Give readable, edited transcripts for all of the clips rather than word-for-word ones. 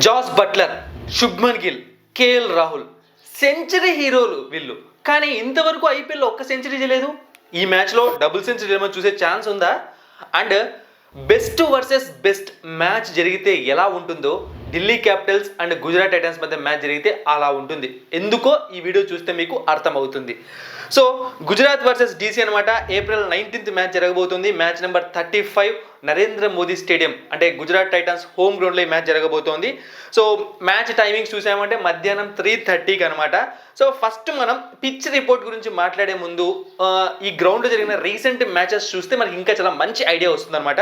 Jos Buttler, Shubman Gill, KL Rahul century హీరోలు వీళ్ళు. కానీ ఇంతవరకు ఐపీఎల్లో ఒక్క సెంచరీ చేయలేదు. ఈ మ్యాచ్లో డబుల్ సెంచరీ ఏమో చూసే ఛాన్స్ ఉందా? And best versus best match జరిగితే ఎలా ఉంటుందో Delhi Capitals and Gujarat Titans మధ్య మ్యాచ్ జరిగితే అలా ఉంటుంది. ఎందుకో ఈ వీడియో చూస్తే మీకు అర్థమవుతుంది. సో గుజరాత్ వర్సెస్ డీసీ అనమాట. ఏప్రిల్ 19th మ్యాచ్ జరగబోతుంది. Match number 35 Narendra Modi stadium అంటే గుజరాత్ టైటన్స్ హోమ్ గ్రౌండ్లో ఈ మ్యాచ్ జరగబోతోంది. సో మ్యాచ్ టైమింగ్స్ చూసామంటే మధ్యాహ్నం 3:30కి అనమాట. సో ఫస్ట్ మనం పిచ్ రిపోర్ట్ గురించి మాట్లాడే ముందు ఈ గ్రౌండ్లో జరిగిన రీసెంట్ మ్యాచెస్ చూస్తే మనకి ఇంకా చాలా మంచి ఐడియా వస్తుంది అనమాట.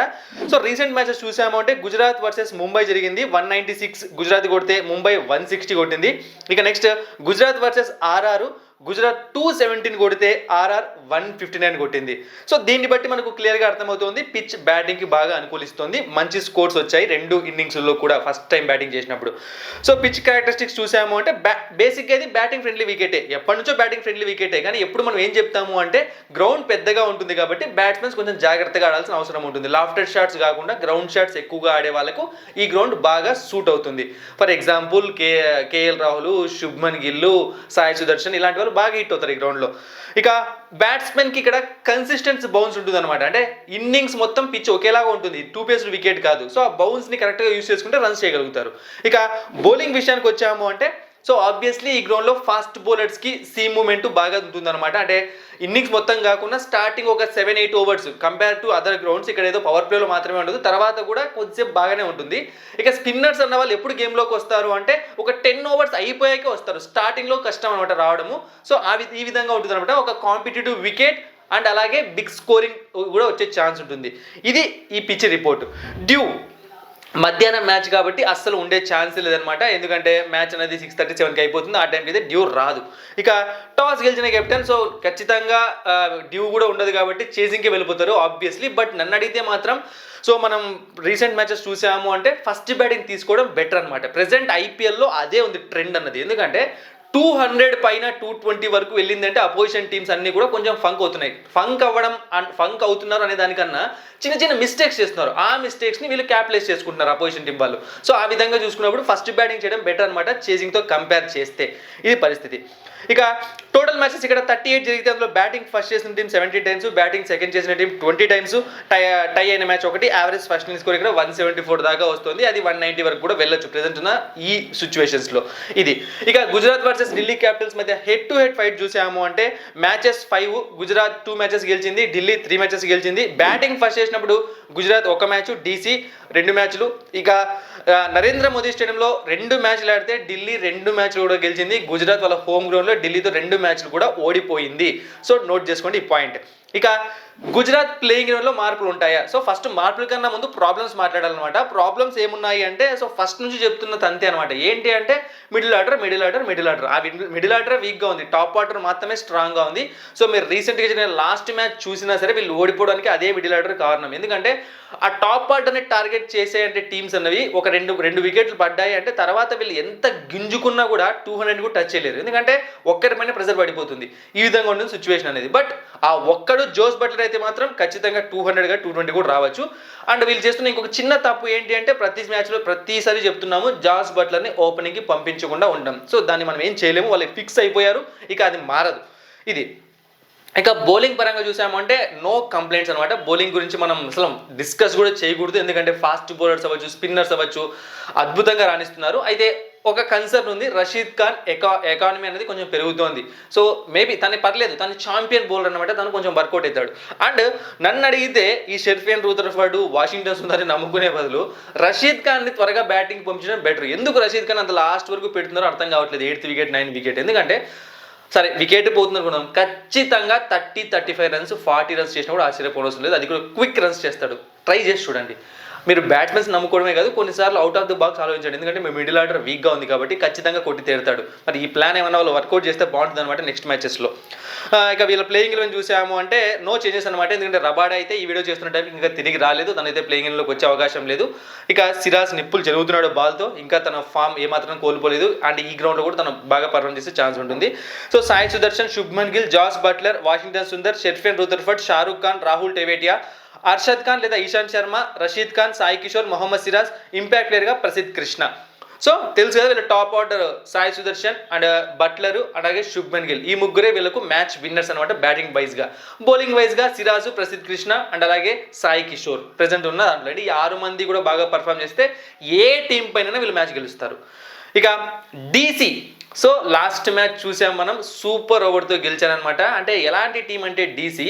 సో రీసెంట్ మ్యాచెస్ చూసాము అంటే గుజరాత్ వర్సెస్ ముంబై జరిగింది. 196 గుజరాత్ కొడితే ముంబై 160 కొట్టింది. ఇక next Gujarat versus RR, Gujarat 217 కొడితే ఆర్ఆర్ 159 కొట్టింది. సో దీన్ని బట్టి మనకు క్లియర్గా అర్థమవుతుంది పిచ్ బ్యాటింగ్కి బాగా అనుకూలిస్తుంది. మంచి స్కోర్స్ వచ్చాయి రెండు ఇన్నింగ్స్లో కూడా ఫస్ట్ టైం బ్యాటింగ్ చేసినప్పుడు. సో పిచ్ క్యారెక్టరిస్టిక్స్ చూసాము అంటే బేసిక్గా ఇది బ్యాటింగ్ ఫ్రెండ్లీ వికెటే, ఎప్పటి నుంచో బ్యాటింగ్ ఫ్రెండ్లీ వికెటే. కానీ ఎప్పుడు మనం ఏం చెప్తాము అంటే గ్రౌండ్ పెద్దగా ఉంటుంది కాబట్టి బ్యాట్స్మెన్స్ కొంచెం జాగ్రత్తగా ఆడాల్సిన అవసరం ఉంటుంది. లాఫ్టెడ్ షాట్స్ కాకుండా గ్రౌండ్ షాట్స్ ఎక్కువగా ఆడే వాళ్ళకు ఈ గ్రౌండ్ బాగా సూట్ అవుతుంది. For example KL Rahul, Shubman Gill, Sai Sudarshan ఇలాంటి వాళ్ళు బాగా హిట్ అవుతారు ఈ గ్రౌండ్లో. ఇక బ్యాట్స్మెన్కి ఇక్కడ కన్సిస్టెంట్ బౌన్స్ ఉంటుంది అనమాట. అంటే ఇన్నింగ్స్ మొత్తం పిచ్ ఒకేలాగా ఉంటుంది, 2 పేస్డ్ వికెట్ కాదు. సో ఆ బౌన్స్ని కరెక్ట్గా యూస్ చేసుకుంటే రన్స్ చేయగలుగుతారు. ఇక బౌలింగ్ విషయానికి వచ్చాము అంటే సో ఆబ్వియస్లీ ఈ గ్రౌండ్లో ఫాస్ట్ బౌలర్స్కి సీమ్ మూమెంట్ బాగా ఉంటుందన్నమాట. అంటే ఇన్నింగ్స్ మొత్తం కాకుండా స్టార్టింగ్ ఒక 7-8 overs compare to other grounds ఇక్కడ ఏదో పవర్ ప్లేలో మాత్రమే ఉండదు, తర్వాత కూడా కొద్దిసేపు బాగానే ఉంటుంది. ఇక స్పిన్నర్స్ అన్న వాళ్ళు ఎప్పుడు గేమ్లోకి వస్తారు అంటే ఒక 10 ఓవర్స్ అయిపోయాకే వస్తారు. స్టార్టింగ్లో కష్టం అనమాట రావడము. సో ఈ విధంగా ఉంటుంది అనమాట. ఒక కాంపిటేటివ్ వికెట్ అండ్ అలాగే బిగ్ స్కోరింగ్ కూడా వచ్చే ఛాన్స్ ఉంటుంది. ఇది ఈ పిచ్ రిపోర్ట్. డ్యూ మధ్యాహ్నం మ్యాచ్ కాబట్టి అస్సలు ఉండే ఛాన్స్ లేదనమాట. ఎందుకంటే మ్యాచ్ అనేది 6:37కి అయిపోతుంది. ఆ టైంకి అయితే డ్యూ రాదు. ఇక టాస్ గెలిచిన కెప్టెన్, సో ఖచ్చితంగా డ్యూ కూడా ఉండదు కాబట్టి చేసింగ్కి వెళ్ళిపోతారు ఆబ్వియస్లీ. బట్ నన్ను అడిగితే మాత్రం సో మనం రీసెంట్ మ్యాచెస్ చూసాము అంటే ఫస్ట్ బ్యాటింగ్ తీసుకోవడం బెటర్ అనమాట. ప్రెసెంట్ ఐపీఎల్లో అదే ఉంది ట్రెండ్ అన్నది. ఎందుకంటే 200 పైన 220 వరకు వెళ్ళిందంటే అపోజిషన్ టీమ్స్ అన్నీ కూడా కొంచెం ఫంక్ అవుతున్నాయి. ఫంక్ అవుతున్నారు అనే దానికన్నా చిన్న చిన్న మిస్టేక్స్ చేస్తున్నారు. ఆ మిస్టేక్స్ని వీళ్ళు క్యాపిటలైజ్ చేసుకుంటున్నారు అపోజిషన్ టీం వాళ్ళు. సో ఆ విధంగా చూసుకున్నప్పుడు ఫస్ట్ బ్యాటింగ్ చేయడం బెటర్ అనమాట చేసింగ్తో కంపేర్ చేస్తే. ఇది పరిస్థితి. ఇక టోటల్ మ్యాచెస్ ఇక్కడ 38 జరిగితే అందులో బ్యాటింగ్ ఫస్ట్ చేసిన టీం 70 టైమ్స్, బ్యాటింగ్ సెకండ్ చేసిన టీం 20 టైమ్స్, టై అయిన మ్యాచ్ ఒకటి. యావరేజ్ ఫస్ట్ ఇన్నింగ్స్ స్కోర్ ఇక్కడ 174 దాకా వస్తుంది. అది 190 వరకు కూడా వెళ్ళొచ్చు ప్రెసెంట్ ఉన్న ఈ సిచ్యువేషన్స్లో. ఇది ఇక గుజరాత్ వర్సెస్ ఢిల్లీ క్యాపిటల్స్ మధ్య హెడ్ టు హెడ్ ఫైట్ చూసాము అంటే మ్యాచెస్ 5, గుజరాత్ 2 మ్యాచెస్ గెలిచింది, ఢిల్లీ 3 మ్యాచెస్ గెలిచింది. బ్యాటింగ్ ఫస్ట్ చేసినప్పుడు గుజరాత్ 1 మ్యాచ్, డీసీ 2 మ్యాచ్లు. ఇక నరేంద్ర మోదీ స్టేడియంలో 2 మ్యాచ్లు ఆడితే ఢిల్లీ 2 మ్యాచ్లు కూడా గెలిచింది. గుజరాత్ వాళ్ళ హోమ్ గ్రౌండ్లో ఢిల్లీతో 2 మ్యాచ్లు కూడా ఓడిపోయింది. సో నోట్ చేసుకోండి ఈ పాయింట్. ఇక గుజరాత్ ప్లేయింగ్ గ్రౌండ్లో మార్పులు ఉంటాయా? సో ఫస్ట్ మార్పుల కన్నా ముందు ప్రాబ్లమ్స్ మాట్లాడాలన్నమాట. ప్రాబ్లమ్స్ ఏమున్నాయి అంటే సో ఫస్ట్ నుంచి చెప్తున్న తంతే అనమాట. ఏంటి అంటే మిడిల్ ఆర్డర్. ఆ మిడిల్ ఆర్డర్ వీక్గా ఉంది, టాప్ ఆర్డర్ మాత్రమే స్ట్రాంగ్గా ఉంది. సో మీరు రీసెంట్గా జరిగిన లాస్ట్ మ్యాచ్ చూసినా సరే వీళ్ళు ఓడిపోవడానికి అదే మిడిల్ ఆర్డర్ కారణం. ఎందుకంటే ఆ టాప్ ఆర్డర్ని టార్గెట్ చేసే అంటే టీమ్స్ అన్నవి ఒక రెండు వికెట్లు పడ్డాయి అంటే తర్వాత వీళ్ళు ఎంత గింజుకున్నా కూడా 200 కూడా టచ్ చేయలేరు. ఎందుకంటే ఒక్కరి పైన ప్రెజర్ పడిపోతుంది. ఈ విధంగా ఉంటుంది సిచ్యువేషన్ అనేది. బట్ ఆ ఒక్కడు జోస్ బట్లర్ అయితే మాత్రం ఖచ్చితంగా 200గా 220 కూడా రావచ్చు. అండ్ వీళ్ళు చేస్తున్న ఇంకొక చిన్న తప్పు ఏంటి అంటే ప్రతి మ్యాచ్లో ప్రతిసారి చెప్తున్నాము జాస్ బట్లర్ని ఓపెనింగ్కి పంపించకుండా ఉంటాం. సో దాన్ని మనం ఏం చేయలేము, వాళ్ళకి ఫిక్స్ అయిపోయారు, ఇక అది మారదు. ఇది ఇక బౌలింగ్ పరంగా చూసామంటే నో కంప్లైంట్స్ అనమాట. బౌలింగ్ గురించి మనం అసలు డిస్కస్ కూడా చేయకూడదు. ఎందుకంటే ఫాస్ట్ బౌలర్స్ అవ్వచ్చు, స్పిన్నర్స్ అవ్వచ్చు అద్భుతంగా రాణిస్తున్నారు. అయితే ఒక కన్సర్న్ ఉంది, రషీద్ ఖాన్ ఎకానమీ అనేది కొంచెం పెరుగుతోంది. సో మేబీ తను పర్లేదు, తను ఛాంపియన్ బౌలర్ అనమాట, తను కొంచెం వర్కౌట్ అవుతాడు. అండ్ నన్ను అడిగితే ఈ షెర్ఫియన్ రూదర్ఫర్డ్, వాషింగ్టన్ సుందర్ని నమ్ముకునే బదులు రషీద్ ఖాన్ని త్వరగా బ్యాటింగ్ పంపించడం బెటర్. ఎందుకు రషీద్ ఖాన్ అంత లాస్ట్ వరకు పెడుతున్నారో అర్థం కావట్లేదు. 8th wicket 9th wicket. ఎందుకంటే సరే వికెట్ పోతుంది అనుకున్నాం, ఖచ్చితంగా 30-35 రన్స్ 40 రన్స్ చేసినా కూడా ఆశ్చర్యపోవడం లేదు. అది కూడా క్విక్ రన్స్ చేస్తాడు. ట్రై చేసి చూడండి. మీరు బ్యాట్మెన్స్ నమ్ముకోవడమే కాదు, కొన్నిసార్లు అవుట్ ఆఫ్ ది బాక్స్ ఆలోచించండి. ఎందుకంటే మీ మిడిల్ ఆర్డర్ వీక్గా ఉంది కాబట్టి ఖచ్చితంగా కొట్టి తీరుతాడు. మరి ఈ ప్లాన్ ఏమన్నా వాళ్ళు వర్కౌట్ చేస్తే బాగుంటుంది అనమాట నెక్స్ట్ మ్యాచెస్లో. ఇక వీళ్ళ ప్లేయింగ్ ఎలెవెన్ చూసాము అంటే నో చేంజెస్ అనమాట. ఎందుకంటే రబాడా అయితే ఈ వీడియో చేస్తున్న టైంకి ఇంకా తిరిగి రాలేదు, తనైతే ప్లేయింగ్ ఎలెవెన్లోకి వచ్చే అవకాశం లేదు. ఇక సిరాజ్ నిప్పులు జరుగుతున్నాడు బాల్తో, ఇంకా తన ఫామ్ ఏమాత్రం కోల్పోలేదు. అండ్ ఈ గ్రౌండ్లో కూడా తను బాగా పర్ఫార్మ్ చేసే ఛాన్స్ ఉంటుంది. So Sai Sudharsan, Shubman Gill, Jos Buttler, Washington Sundar, Sherfane Rutherford, Shahrukh Khan, Rahul Tewatia, Arshad Khan లేదా ఇషాంత్ శర్మ, రషీద్ ఖాన్, సాయి కిషోర్, మొహమ్మద్ సిరాజ్, ఇంపాక్ట్ ప్లేయర్గా ప్రసిద్ధ్ కృష్ణ. సో తెలుసు కదా వీళ్ళ top order Sai Sudharsan and Buttler అలాగే శుభ్మన్ గిల్, ఈ ముగ్గురే వీళ్ళకు మ్యాచ్ విన్నర్స్ అనమాట బ్యాటింగ్ వైజ్గా. బౌలింగ్ వైజ్గా సిరాజు, ప్రసిద్ధ్ కృష్ణ అండ్ అలాగే సాయి కిషోర్ ప్రెసెంట్ ఉన్న దాంట్లో. ఈ 6 మంది కూడా బాగా పర్ఫామ్ చేస్తే ఏ టీం పైన వీళ్ళు మ్యాచ్ గెలుస్తారు. ఇక డీసీ, సో లాస్ట్ మ్యాచ్ చూసాం మనం, సూపర్ ఓవర్తో గెలిచారనమాట. అంటే ఎలాంటి టీం అంటే డీసీ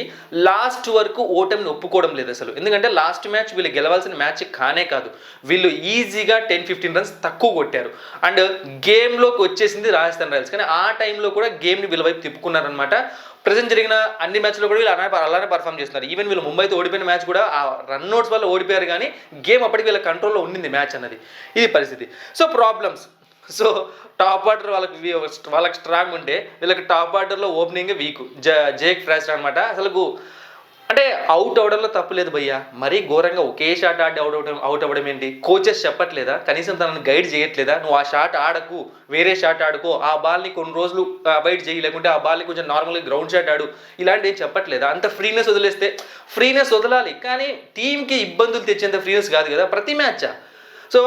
లాస్ట్ వరకు ఓటమిని ఒప్పుకోవడం లేదు అసలు. ఎందుకంటే లాస్ట్ మ్యాచ్ వీళ్ళు గెలవాల్సిన మ్యాచ్ కానే కాదు, వీళ్ళు ఈజీగా 10-15 రన్స్ తక్కువ కొట్టారు అండ్ గేమ్లోకి వచ్చేసింది రాజస్థాన్ రాయల్స్. కానీ ఆ టైంలో కూడా గేమ్ని వీళ్ళ వైపు తిప్పుకున్నారనమాట. ప్రజెంట్ జరిగిన అన్ని మ్యాచ్లో కూడా వీళ్ళు అలానే పర్ఫామ్ చేస్తున్నారు. ఈవెన్ వీళ్ళు ముంబైతో ఓడిపోయిన మ్యాచ్ కూడా ఆ రన్అట్స్ వల్ల ఓడిపోయారు, కానీ గేమ్ అప్పటికి వీళ్ళ కంట్రోల్లో ఉండింది మ్యాచ్ అన్నది. ఇది పరిస్థితి. So problems, so top order వాళ్ళకి స్ట్రాంగ్ ఉంటే వీళ్ళకి టాప్ ఆర్డర్లో ఓపెనింగ్ వీక్. జేక్ ఫ్రాస్టర్ అనమాట. అసలు అంటే అవుట్ అవడంలో తప్పు లేదు భయ్యా, మరీ ఘోరంగా ఒకే షాట్ ఆడి అవుట్ అవ్వడం ఏంటి? కోచెస్ చెప్పట్లేదా? కనీసం తనని గైడ్ చేయట్లేదా? నువ్వు ఆ షాట్ ఆడకు, వేరే షాట్ ఆడుకో, ఆ బాల్ని కొన్ని రోజులు అవాయిడ్ చేయి, లేకుంటే ఆ బాల్ని కొంచెం నార్మల్గా గ్రౌండ్ షాట్ ఆడు, ఇలాంటివి ఏం చెప్పట్లేదా? అంత ఫ్రీనెస్ వదిలేస్తే, ఫ్రీనెస్ వదలాలి కానీ టీంకి ఇబ్బందులు తెచ్చేంత ఫ్రీనెస్ కాదు కదా ప్రతి మ్యాచ్. సో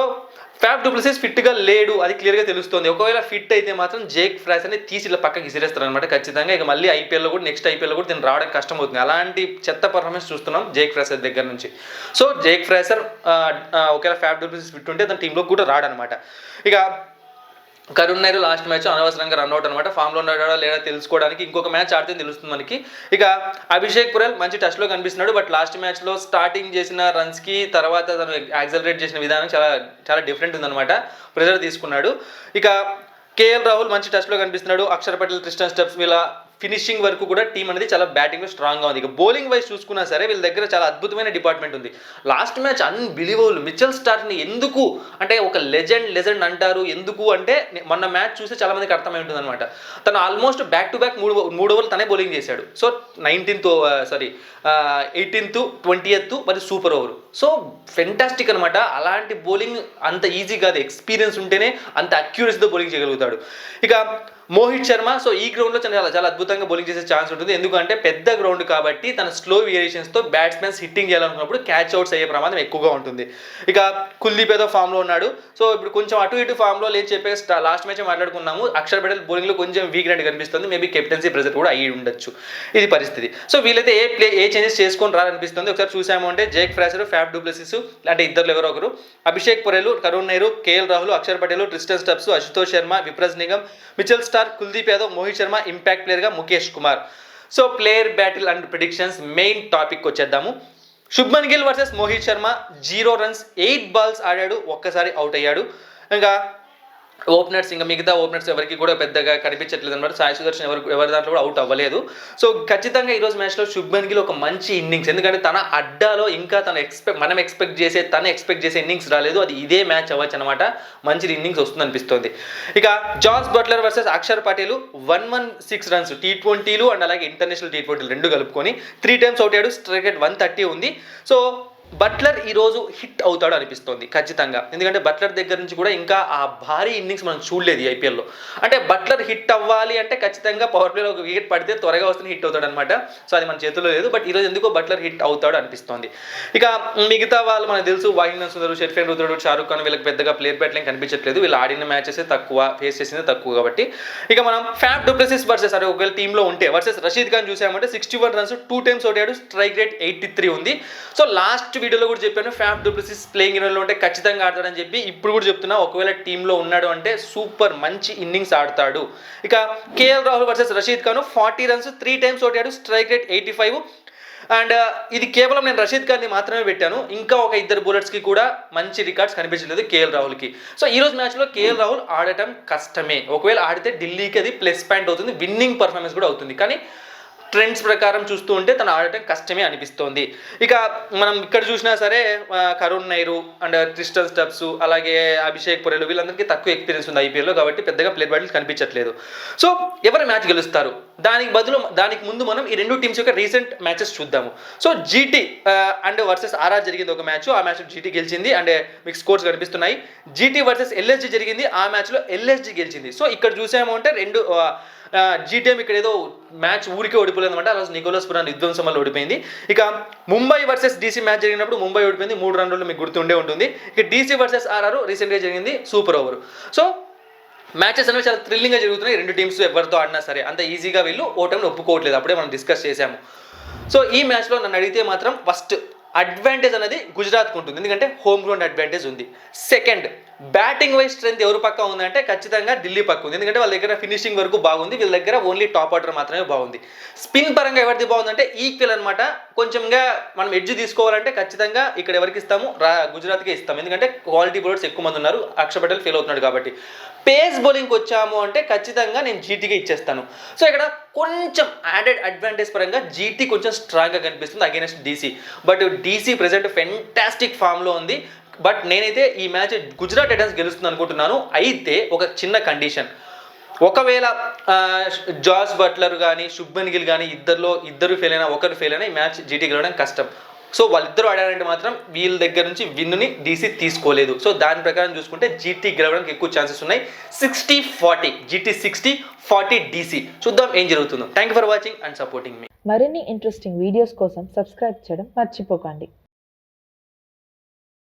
ఫ్యాఫ్ డు ప్లెసిస్ ఫిట్గా లేడు, అది క్లియర్గా తెలుస్తుంది. ఒకవేళ ఫిట్ అయితే మాత్రం జేక్ ఫ్రాస్టర్ని తీసి ఇలా పక్కకి విసిరేస్తారు అనమాట ఖచ్చితంగా. ఇక మళ్ళీ ఐపీఎల్లో కూడా నెక్స్ట్ ఐపీఎల్లో కూడా దీన్ని రావడానికి కష్టం అవుతుంది. అలాంటి చెత్త పర్ఫార్మెన్స్ చూస్తున్నాం జేక్ ఫ్రాస్టర్ దగ్గర నుంచి. సో జేక్ ఫ్రాస్టర్ ఒకవేళ ఫ్యాఫ్ డు ప్లెసిస్ ఫిట్ ఉంటే తన టీంలో కూడా రాడనమాట. ఇక కరుణ్ నాయర్ లాస్ట్ మ్యాచ్ అనవసరంగా రన్అట్ అనమాట. ఫామ్లో ఉన్నాడా లేదా తెలుసుకోవడానికి ఇంకొక మ్యాచ్ ఆడితే తెలుస్తుంది మనకి. ఇక అభిషేక్ పురేల్ మంచి టచ్లో కనిపిస్తున్నాడు, బట్ లాస్ట్ మ్యాచ్లో స్టార్టింగ్ చేసిన రన్స్కి తర్వాత తను యాక్సలరేట్ చేసిన విధానం చాలా చాలా డిఫరెంట్ ఉందన్నమాట. ప్రెజర్ తీసుకున్నాడు. ఇక కేఎల్ రాహుల్ మంచి టచ్లో కనిపిస్తున్నాడు. అక్షర్ పటేల్, ట్రిస్టన్ స్టెప్స్ వీళ్ళ ఫినిషింగ్ వరకు కూడా టీం అనేది చాలా బ్యాటింగ్లో స్ట్రాంగ్గా ఉంది. ఇక బౌలింగ్ వైజ్ చూసుకున్నా సరే వీళ్ళ దగ్గర చాలా అద్భుతమైన డిపార్ట్మెంట్ ఉంది. Last match unbelievable. మిచెల్ స్టార్క్ని ఎందుకు అంటే ఒక లెజెండ్ అంటారు, ఎందుకు అంటే మొన్న మ్యాచ్ చూస్తే చాలా మందికి అర్థమై ఉంటుంది అనమాట. తను ఆల్మోస్ట్ బ్యాక్ టు బ్యాక్ 3 ఓవర్లు తనే బౌలింగ్ చేశాడు. సో 18th 20th మరి సూపర్ ఓవర్. సో ఫెంటాస్టిక్ అనమాట. అలాంటి బౌలింగ్ అంత ఈజీ కాదు, ఎక్స్పీరియన్స్ ఉంటేనే అంత అక్యూరసీతో బౌలింగ్ చేయగలుగుతాడు. ఇక మోహిత్ శర్మ, సో ఈ గ్రౌండ్లో చాలా అద్భుతంగా బౌలింగ్ చేసే ఛాన్స్ ఉంటుంది. ఎందుకంటే పెద్ద గ్రౌండ్ కాబట్టి తన స్లో వేరియేషన్స్తో బ్యాట్స్మెన్స్ హిట్టింగ్ చేయాలనుకున్నప్పుడు క్యాచ్ అవుట్స్ అయ్యే ప్రమాదం ఎక్కువగా ఉంటుంది. ఇక కుల్దీప్ ఏదో ఫామ్లో ఉన్నాడు. సో ఇప్పుడు కొంచెం అటు ఇటు ఫామ్లో లేదు చెప్పే లాస్ట్ మ్యాచ్ మాట్లాడుకున్నాము. అక్షర్ పటేల్ బౌలింగ్లో కొంచెం వీక్ నట్టు కనిపిస్తుంది. మేబీ కెప్టెన్సీ ప్రెజర్ కూడా అయ్యి ఉండొచ్చు. ఇది పరిస్థితి. సో వీళ్ళైతే ఏ చేంజెస్ చేసుకొని రాలనిపిస్తుంది. ఒకసారి చూసాము అంటే Jake Fraser, Faf du Plessis అంటే ఇద్దరు ఎవరో ఒకరు, Abhishek Porel, Karun Nair, KL Rahul, Axar Patel, Tristan Stubbs, Ashutosh Sharma, Vipraj Nigam, Mitchell Starc, Kuldeep Yadav, Mohit Sharma, impact ప్లేయర్గా Mukesh Kumar. So player battle and predictions main topic వచ్చేద్దాము. Shubman Gill versus Mohit Sharma 0 runs 8 balls ఆడాడు, ఒక్కసారి అవుట్ అయ్యాడు. ఇంకా ఓపెనర్స్, ఇంకా మిగతా ఓపెనర్స్ ఎవరికి కూడా పెద్దగా కనిపించట్లేదు అనమాట. సాయి సుదర్శన్ ఎవరి దాంట్లో కూడా అవుట్ అవ్వలేదు. సో ఖచ్చితంగా ఈరోజు మ్యాచ్లో శుభ్మన్ గిల్ ఒక మంచి ఇన్నింగ్స్, ఎందుకంటే తన అడ్డాలో ఇంకా మనం ఎక్స్పెక్ట్ చేసే ఇన్నింగ్స్ రాలేదు. అది ఇదే మ్యాచ్ అవ్వచ్చు అనమాట. మంచి ఇన్నింగ్స్ వస్తుంది అనిపిస్తుంది. ఇక Jos Buttler versus Axar Patel 116 runs T20లు అండ్ అలాగే ఇంటర్నేషనల్ T20లు 2 కలుపుకొని 3 times అవుట్ అయ్యాడు. స్ట్రైక్ రేట్ 130 ఉంది. సో బట్లర్ ఈరోజు హిట్ అవుతాడు అనిపిస్తుంది ఖచ్చితంగా. ఎందుకంటే బట్లర్ దగ్గర నుంచి కూడా ఇంకా ఆ భారీ ఇన్నింగ్స్ మనం చూడలేదు ఈ ఐపీఎల్లో. అంటే బట్లర్ హిట్ అవ్వాలి అంటే ఖచ్చితంగా పవర్ ప్లేలో ఒక వికెట్ పడితే త్వరగా వస్తే హిట్ అవుతాడు అనమాట. సో అది మన చేతుల్లో లేదు. బట్ ఈరోజు ఎందుకో బట్లర్ హిట్ అవుతాడు అనిపిస్తుంది. ఇక మిగతా వాళ్ళు మనకు తెలుసు, వాహిన్ సుందరు, షెర్ఫేన్ రుద్రుడు, షారుఖ్ ఖాన్ వీళ్ళకి పెద్దగా ప్లేయర్ బ్యాట్లింగ్ కనిపించట్లేదు. వీళ్ళు ఆడిన మ్యాచెస్ తక్కువ, ఫేస్ చేసింది తక్కువ కాబట్టి. ఇక మనం ఫ్యాఫ్ డు ప్లెసిస్ వర్సెస్ అరే ఒకవేళ టీంలో ఉంటే వర్సెస్ రషీద్ ఖాన్ చూసామంటే 61 runs 2 times ఓడాడు. స్ట్రైక్ రేట్ 83 ఉంది. సో లాస్ట్ వీడియోలో కూడా చెప్పాను ఫ్యాఫ్ డు ప్లెసిస్ ప్లేయింగ్ ఇలెవెన్లో ఉంటే ఖచ్చితంగా ఆడతాడని చెప్పి. ఇప్పుడు కూడా చెప్తున్నా, ఒకవేళ టీంలో ఉన్నాడు అంటే సూపర్ మంచి ఇన్నింగ్స్ ఆడతాడు. ఇక KL Rahul versus Rashid Khan 40 runs 3 times ఓడాడు. Strike rate 85. అండ్ ఇది కేవలం నేను రషీద్ ఖాన్ని మాత్రమే పెట్టాను. ఇంకా ఒక 2 బౌలర్స్కి కూడా మంచి రికార్డ్స్ కనిపించలేదు కేఎల్ రాహుల్కి. సో ఈరోజు మ్యాచ్లో కేఎల్ రాహుల్ ఆడటం కష్టమే. ఒకవేళ ఆడితే ఢిల్లీకి అది ప్లస్ పాయింట్ అవుతుంది, విన్నింగ్ పర్ఫార్మెన్స్ కూడా అవుతుంది. కానీ ట్రెండ్స్ ప్రకారం చూస్తూ ఉంటే తను ఆడటం కష్టమే అనిపిస్తోంది. ఇక మనం ఇక్కడ చూసినా సరే Karun Nair and Tristan steps అలాగే అభిషేక్ పురేల్ వీళ్ళందరికీ తక్కువ ఎక్స్పీరియన్స్ ఉంది ఐపీఎల్లో కాబట్టి పెద్దగా ప్లేయర్ బ్యాటిల్స్ కనిపించట్లేదు. సో ఎవరు మ్యాచ్ గెలుస్తారు దానికి ముందు మనం ఈ 2 టీమ్స్ యొక్క రీసెంట్ మ్యాచెస్ చూద్దాము. So GT and versus RR జరిగింది ఒక మ్యాచ్. ఆ మ్యాచ్లో జీటీ గెలిచింది అండ్ మీకు స్కోర్స్ కనిపిస్తున్నాయి. జీటీ వర్సెస్ ఎల్ఎస్జీ జరిగింది. ఆ మ్యాచ్లో ఎల్ఎస్జీ గెలిచింది. సో ఇక్కడ చూసాము అంటే జీటీఎం ఇక్కడ ఏదో మ్యాచ్ ఊరికే ఓడిపోలేదు అనమాట. అలా నికోలస్ పురాన్ విధ్వంసం వల్ల ఓడిపోయింది. ఇక ముంబై వర్సెస్ డీసీ మ్యాచ్ జరిగినప్పుడు ముంబై ఓడిపోయింది 3 రన్లు, మీకు గుర్తుండే ఉంటుంది. ఇక డీసీ వర్సెస్ ఆర్ఆర్ రీసెంట్గా జరిగింది సూపర్ ఓవర్. సో మ్యాచెస్ అనేవి చాలా థ్రిల్లింగ్గా జరుగుతున్నాయి. 2 టీమ్స్ ఎవరితో ఆడినా సరే అంత ఈజీగా వీళ్ళు ఓటమిని ఒప్పుకోవట్లేదు. అప్పుడే మనం డిస్కస్ చేశాము. సో ఈ మ్యాచ్లో నన్ను అడిగితే మాత్రం ఫస్ట్ అడ్వాంటేజ్ అనేది గుజరాత్కు ఉంటుంది, ఎందుకంటే హోమ్ గ్రౌండ్ అడ్వాంటేజ్ ఉంది. సెకండ్, బ్యాటింగ్ వైజ్ స్ట్రెంత్ ఎవరు పక్క ఉందంటే ఖచ్చితంగా ఢిల్లీ పక్క ఉంది, ఎందుకంటే వాళ్ళ దగ్గర ఫినిషింగ్ వరకు బాగుంది, వీళ్ళ దగ్గర ఓన్లీ టాప్ ఆర్డర్ మాత్రమే బాగుంది. స్పిన్ పరంగా ఎవరిది బాగుందంటే ఈక్వల్ అనమాట. కొంచెంగా మనం ఎడ్జ్ తీసుకోవాలంటే ఖచ్చితంగా ఇక్కడ ఎవరికి ఇస్తాము, గుజరాత్కే ఇస్తాము, ఎందుకంటే క్వాలిటీ బౌలర్స్ ఎక్కువ మంది ఉన్నారు. అక్షర్ పటేల్ ఫెయిల్ అవుతున్నాడు కాబట్టి. పేస్ బౌలింగ్కి వచ్చాము అంటే ఖచ్చితంగా నేను జీటీకే ఇచ్చేస్తాను. సో ఇక్కడ కొంచెం యాడెడ్ అడ్వాంటేజ్ పరంగా జీటీ కొంచెం స్ట్రాంగ్గా కనిపిస్తుంది against DC. But DC present fantastic ఫామ్లో ఉంది. బట్ నేనైతే ఈ మ్యాచ్ గుజరాత్ టైటన్స్ గెలుస్తుంది అనుకుంటున్నాను. అయితే ఒక చిన్న కండిషన్, ఒకవేళ జాస్ బట్లర్ కానీ శుభ్మన్ గిల్ కానీ ఇద్దరు ఫెయిల్ అయినా, ఒకరు ఫెయిల్ అయినా ఈ మ్యాచ్ జీటీ గెలవడం కష్టం. సో వాళ్ళిద్దరు ఆడారంటే మాత్రం వీళ్ళ దగ్గర నుంచి విన్నుని డీసీ తీసుకోలేదు. సో దాని ప్రకారం చూసుకుంటే జీటీ గెలవడానికి ఎక్కువ ఛాన్సెస్ ఉన్నాయి. 60-40 జీటీ, 60-40 డీసీ. చూద్దాం ఏం జరుగుతుందో. Thank you for watching and supporting మీ. మరిన్ని ఇంట్రెస్టింగ్ వీడియోస్ కోసం సబ్స్క్రైబ్ చేయడం మర్చిపోకండి.